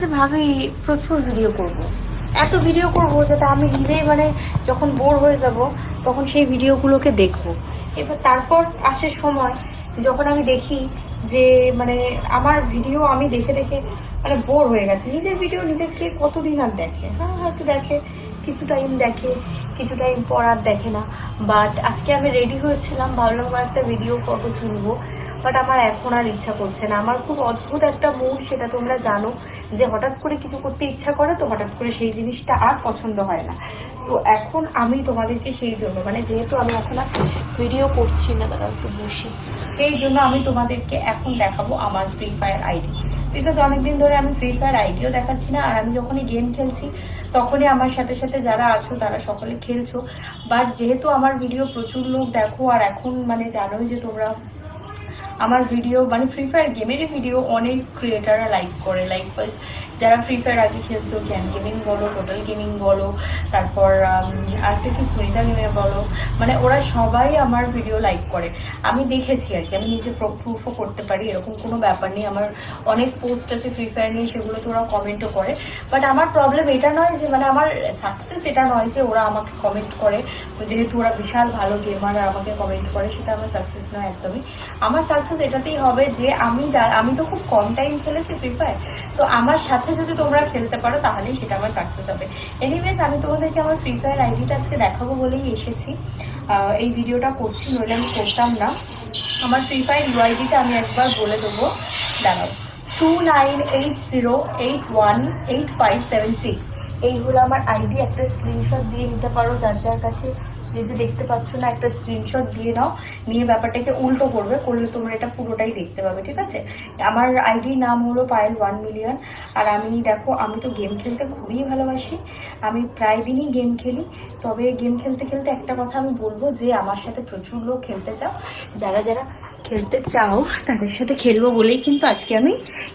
ভাবি প্রচুর ভিডিও করব, এত ভিডিও করব যাতে আমি নিজেই মানে যখন বোর হয়ে যাব তখন সেই ভিডিওগুলোকে দেখব। এবার তারপর আসে সময় যখন আমি দেখি যে মানে আমার ভিডিও আমি দেখে দেখে মানে বোর হয়ে গেছে। নিজের ভিডিও নিজের কে কতদিন আর দেখে? হ্যাঁ হয়তো দেখে, কিছু টাইম দেখে, কিছু টাইম পর আর দেখে না। বাট আজকে আমি রেডি হয়েছিলাম, ভাবলাম আমার একটা ভিডিও ফটো তুলবো, বাট আমার এখন আর ইচ্ছা করছে না। আমার খুব অদ্ভুত একটা মুড, সেটা তোমরা জানো যে হঠাৎ করে কিছু করতে ইচ্ছা করে তো হঠাৎ করে সেই জিনিসটা আর পছন্দ হয় না। তো এখন আমি তোমাদেরকে সেই জন্য মানে যেহেতু আমি এখন আর ভিডিও করছি না, তারা একটু বসি, সেই জন্য আমি তোমাদেরকে এখন দেখাবো আমার ফ্রি ফায়ার আইডি। বিকজ অনেকদিন ধরে আমি ফ্রি ফায়ার আইডিও দেখাচ্ছি না, আর আমি যখনই গেম খেলছি তখনই আমার সাথে সাথে যারা আছো তারা সকলে খেলছো। বাট যেহেতু আমার ভিডিও প্রচুর লোক দেখো, আর এখন মানে জানোই যে তোমরা আমার ভিডিও মানে ফ্রি ফায়ার গেমেরই ভিডিও অনেক ক্রিয়েটাররা লাইক করে, লাইক যারা ফ্রি ফায়ার আগে খেলতো, ক্যান গেমিং বলো, টোটাল গেমিং বলো, তারপর আরেকটা কি সুনিতা গেমিং বলো, মানে ওরা সবাই আমার ভিডিও লাইক করে। আমি দেখেছি আর কি, আমি নিজে প্রুফও করতে পারি, এরকম কোনো ব্যাপার নেই। আমার অনেক পোস্ট আছে ফ্রি ফায়ার নিয়ে, সেগুলোতে ওরা কমেন্টও করে। বাট আমার প্রবলেম এটা নয় যে মানে আমার সাকসেস এটা নয় যে ওরা আমাকে কমেন্ট করে, যেহেতু ওরা বিশাল ভালো গেমার আর আমাকে কমেন্ট করে, সেটা আমার সাকসেস নয় একদমই। আমার সাকসেস এটাতেই হবে যে আমি তো খুব কম টাইম খেলেছি ফ্রি ফায়ার, তো আমার সাথে যদি তোমরা খেলতে পারো তাহলেই সেটা আমার সাকসেস হবে। এনিওয়েজ আমি তোমাদেরকে আমার ফ্রি ফায়ার আইডিটা আজকে দেখাবো বলেই এসেছি, এই ভিডিওটা করছি, নইলে আমি করতাম না। আমার ফ্রি ফায়ার ইউআইডিটা আমি একবার বলে দেবো, দাঁড়াও, 2980818576। এই হলো আমার আইডি। একটা স্ক্রিনশট দিয়ে নিতে পারো, যার যার কাছে যে দেখতে পাচ্ছ না, একটা স্ক্রিনশট দিয়ে নাও, নিয়ে ব্যাপারটাকে উল্টো করলে তোমরা এটা পুরোটাই দেখতে পাবে, ঠিক আছে? আমার আইডির নাম হলো পায়েল 1 মিলিয়ন। আর আমি দেখো, আমি তো গেম খেলতে খুবই ভালোবাসি, আমি প্রায় দিনই গেম খেলি। তবে গেম খেলতে খেলতে একটা কথা আমি বলবো যে আমার সাথে প্রচুর লোক খেলতে চাও, যারা যারা খেলতে চাও তাদের সাথে খেলবো বলেই কিন্তু আজকে আমি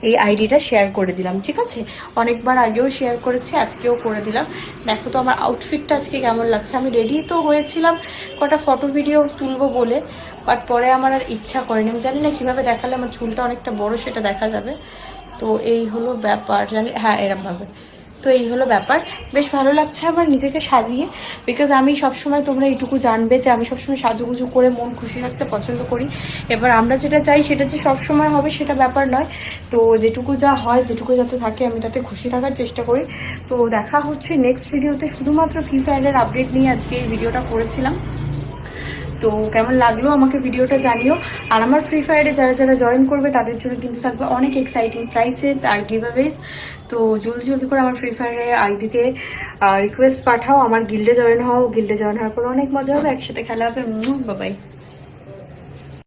এই আইডিটা শেয়ার করে দিলাম, ঠিক আছে? অনেকবার আগেও শেয়ার করেছি, আজকেও করে দিলাম। দেখো তো আমার আউটফিটটা আজকে কেমন লাগছে। আমি রেডি তো হয়েছিলাম কটা ফটো ভিডিও তুলবো বলে, বাট পরে আমার আর ইচ্ছা করেনি। আমি জানি না কীভাবে দেখালে আমার চুলটা অনেকটা বড় সেটা দেখা যাবে। তো এই হলো ব্যাপার, জানি, হ্যাঁ এরমভাবে। তো এই হলো ব্যাপার, বেশ ভালো লাগছে আমার নিজেকে সাজিয়ে। বিকজ আমি সবসময়, তোমরা এইটুকু জানবে যে আমি সবসময় সাজুগুজু করে মন খুশি রাখতে পছন্দ করি। এবার আমরা যেটা চাই সেটা যে সবসময় হবে সেটা ব্যাপার নয়, তো যেটুকু যা হয়, যেটুকু যাতে থাকে আমি তাতে খুশি থাকার চেষ্টা করি। তো দেখা হচ্ছে নেক্সট ভিডিওতে। শুধুমাত্র ফ্রি ফায়ারের আপডেট নিয়ে আজকে এই ভিডিওটা করেছিলাম। তো কেমন লাগলো আমাকে ভিডিওটা জানিও। আর আমার ফ্রি ফায়ারে যারা যারা জয়েন করবে তাদের জন্য কিন্তু থাকবে অনেক এক্সাইটিং প্রাইসেস আর গিভঅ্যাওয়েজ। তো জলদি জলদি করে আমার ফ্রি ফায়ারে আইডিতে রিকোয়েস্ট পাঠাও, আমার গিল্ডে জয়েন হও। গিল্ডে জয়েন হওয়ার পর অনেক মজা হবে, একসাথে খেলা হবে। Bye bye.